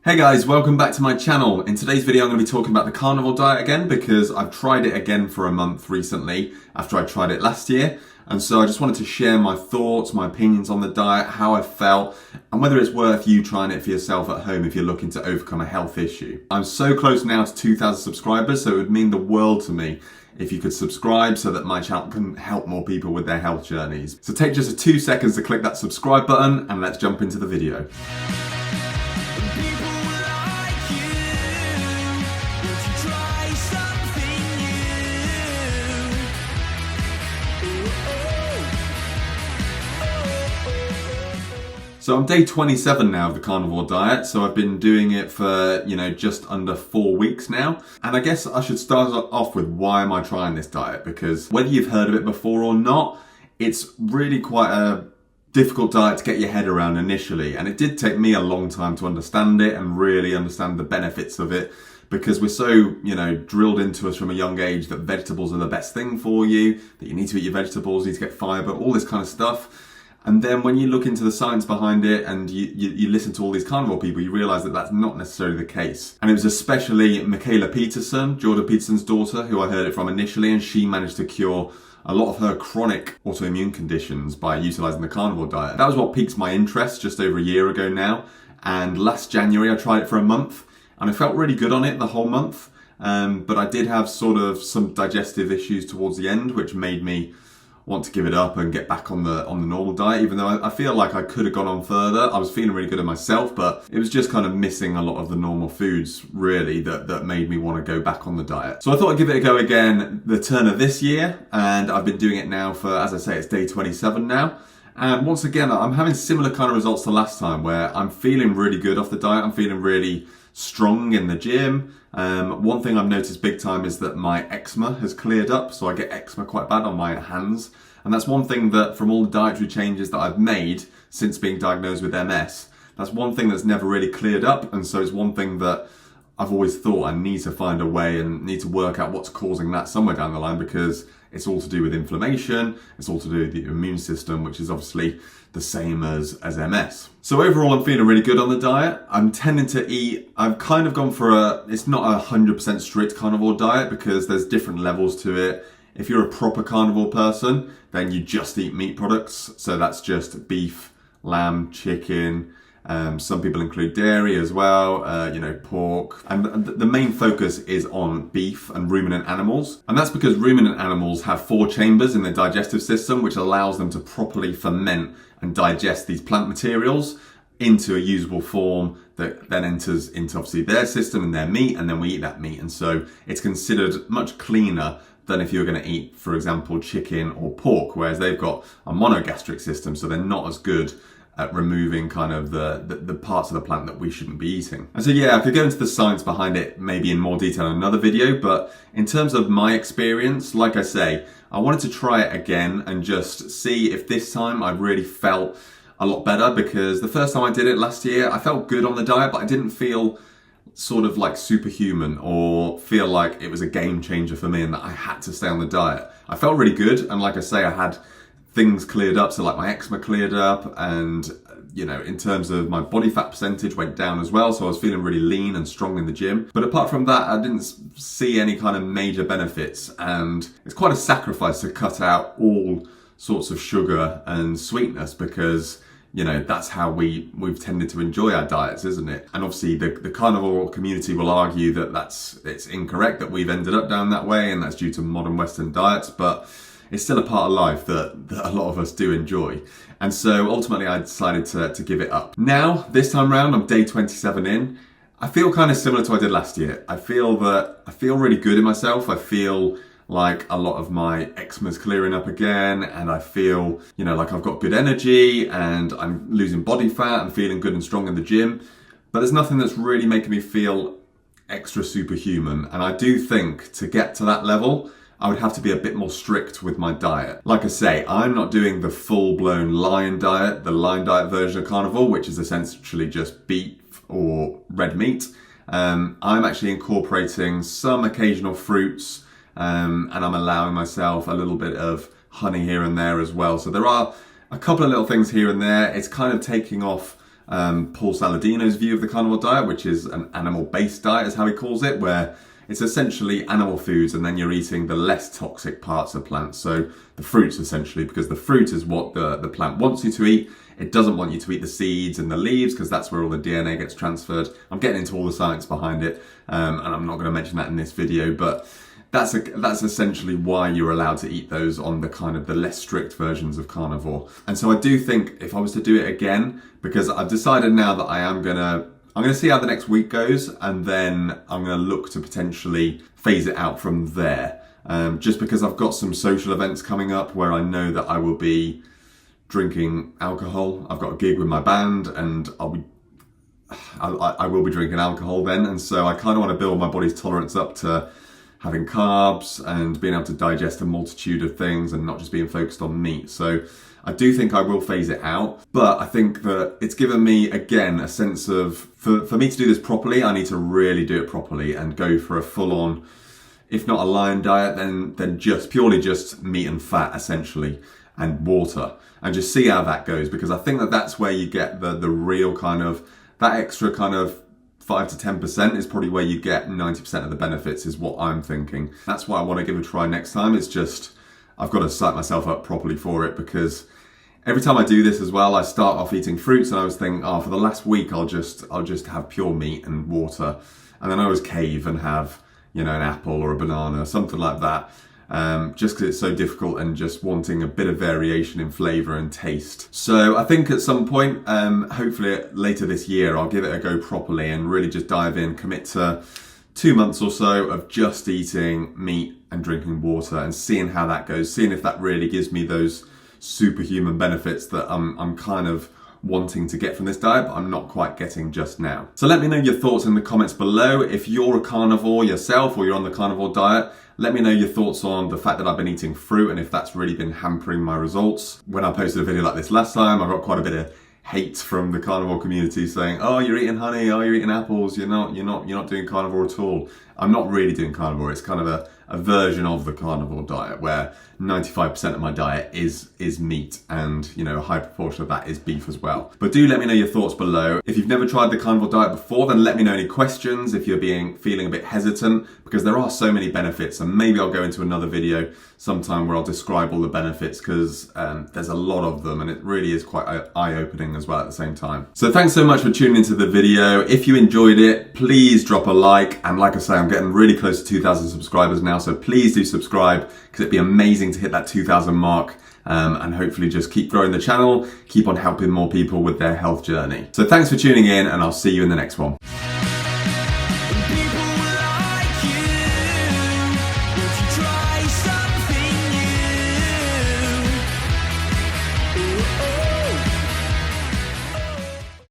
Hey guys, welcome back to my channel. In today's video I'm going to be talking about the carnivore diet again because I've tried it again for a month recently after I tried it last year. And so I just wanted to share my thoughts, my opinions on the diet, how I felt, and whether it's worth you trying it for yourself at home if you're looking to overcome a health issue. I'm so close now to 2,000 subscribers, so it would mean the world to me if you could subscribe so that my channel can help more people with their health journeys. So take just 2 seconds to click that subscribe button and let's jump into the video. So I'm day 27 now of the carnivore diet, so I've been doing it for, just under 4 weeks now. And I guess I should start off with why am I trying this diet? Because whether you've heard of it before or not, it's really quite a difficult diet to get your head around initially. And it did take me a long time to understand it and really understand the benefits of it, because we're so, drilled into us from a young age that vegetables are the best thing for you, that you need to eat your vegetables, you need to get fiber, all this kind of stuff. And then when you look into the science behind it and you listen to all these carnivore people, you realize that that's not necessarily the case. And it was especially Mikhaila Peterson, Jordan Peterson's daughter, who I heard it from initially, and she managed to cure a lot of her chronic autoimmune conditions by utilizing the carnivore diet. That was what piqued my interest just over a year ago now. And last January, I tried it for a month and I felt really good on it the whole month. But I did have sort of some digestive issues towards the end, which made me want to give it up and get back on the normal diet, even though I feel like I could have gone on further. I was feeling really good in myself, but it was just kind of missing a lot of the normal foods, really, that made me want to go back on the diet. So I thought I'd give it a go again the turn of this year, and I've been doing it now for, as I say, it's day 27 now. And once again, I'm having similar kind of results to last time, where I'm feeling really good off the diet. I'm feeling really strong in the gym. One thing I've noticed big time is that my eczema has cleared up, so I get eczema quite bad on my hands. And that's one thing that, from all the dietary changes that I've made since being diagnosed with MS, that's one thing that's never really cleared up. And so it's one thing that I've always thought I need to find a way and need to work out what's causing that somewhere down the line, because it's all to do with inflammation, it's all to do with the immune system, which is obviously the same as MS. So overall, I'm feeling really good on the diet. I'm tending to eat, I've kind of gone for it's not 100% strict carnivore diet because there's different levels to it. If you're a proper carnivore person, then you just eat meat products. So that's just beef, lamb, chicken. Some people include dairy as well, pork. And the main focus is on beef and ruminant animals. And that's because ruminant animals have 4 chambers in their digestive system, which allows them to properly ferment and digest these plant materials into a usable form that then enters into obviously their system and their meat, and then we eat that meat. And so it's considered much cleaner than if you're going to eat, for example, chicken or pork, whereas they've got a monogastric system, so they're not as good at removing kind of the parts of the plant that we shouldn't be eating. And so yeah, I could go into the science behind it maybe in more detail in another video, but in terms of my experience, like I say, I wanted to try it again and just see if this time I really felt a lot better, because the first time I did it last year, I felt good on the diet, but I didn't feel sort of like superhuman or feel like it was a game changer for me and that I had to stay on the diet. I felt really good, and like I say, I had things cleared up, so like my eczema cleared up, and in terms of my body fat percentage went down as well, so I was feeling really lean and strong in the gym. But apart from that, I didn't see any kind of major benefits, and it's quite a sacrifice to cut out all sorts of sugar and sweetness, because that's how we've tended to enjoy our diets, isn't it? And obviously the carnivore community will argue that it's incorrect, that we've ended up down that way, and that's due to modern Western diets, but it's still a part of life that a lot of us do enjoy. And so ultimately I decided to give it up. Now, this time round, I'm day 27 in. I feel kind of similar to what I did last year. I feel really good in myself. I feel like a lot of my eczema's clearing up again, and I feel, like I've got good energy and I'm losing body fat and feeling good and strong in the gym. But there's nothing that's really making me feel extra superhuman. And I do think to get to that level, I would have to be a bit more strict with my diet. Like I say, I'm not doing the full-blown lion diet, the lion diet version of carnivore, which is essentially just beef or red meat. I'm actually incorporating some occasional fruits, and I'm allowing myself a little bit of honey here and there as well. So there are a couple of little things here and there. It's kind of taking off Paul Saladino's view of the carnivore diet, which is an animal-based diet, is how he calls it, where it's essentially animal foods and then you're eating the less toxic parts of plants. So the fruits essentially, because the fruit is what the plant wants you to eat. It doesn't want you to eat the seeds and the leaves because that's where all the DNA gets transferred. I'm getting into all the science behind it, and I'm not going to mention that in this video, but that's essentially why you're allowed to eat those on the kind of the less strict versions of carnivore. And so I do think if I was to do it again, because I've decided now that I'm gonna see how the next week goes, and then I'm gonna look to potentially phase it out from there. Just because I've got some social events coming up where I know that I will be drinking alcohol. I've got a gig with my band, and I will be drinking alcohol then, and so I kind of want to build my body's tolerance up to having carbs and being able to digest a multitude of things and not just being focused on meat. So I do think I will phase it out, but I think that it's given me, again, a sense of, for me to do this properly, I need to really do it properly and go for a full-on, if not a lion diet, then just purely just meat and fat, essentially, and water, and just see how that goes, because I think that that's where you get the real kind of, that extra kind of 5 to 10% is probably where you get 90% of the benefits, is what I'm thinking. That's why I want to give a try next time. It's just, I've got to psych myself up properly for it, because every time I do this as well, I start off eating fruits and I was thinking, oh, for the last week, I'll just have pure meat and water. And then I always cave and have, you know, an apple or a banana, something like that. Just because it's so difficult and just wanting a bit of variation in flavour and taste. So I think at some point, hopefully later this year, I'll give it a go properly and really just dive in, commit to 2 months or so of just eating meat and drinking water and seeing how that goes, seeing if that really gives me those superhuman benefits that I'm kind of wanting to get from this diet, but I'm not quite getting just now. So let me know your thoughts in the comments below. If you're a carnivore yourself or you're on the carnivore diet, let me know your thoughts on the fact that I've been eating fruit and if that's really been hampering my results. When I posted a video like this last time, I got quite a bit of hate from the carnivore community saying, oh, you're eating honey, oh, you're eating apples, you're not doing carnivore at all. I'm not really doing carnivore. It's kind of a version of the carnivore diet where 95% of my diet is meat, and you know, a high proportion of that is beef as well. But do let me know your thoughts below. If you've never tried the carnivore diet before, then let me know any questions if you're feeling a bit hesitant, because there are so many benefits, and maybe I'll go into another video sometime where I'll describe all the benefits, because there's a lot of them and it really is quite eye-opening as well at the same time. So thanks so much for tuning into the video. If you enjoyed it, please drop a like, and like I say, I'm getting really close to 2,000 subscribers now, so please do subscribe, because it'd be amazing to hit that 2,000 mark, and hopefully just keep growing the channel, keep on helping more people with their health journey. So thanks for tuning in, and I'll see you in the next one.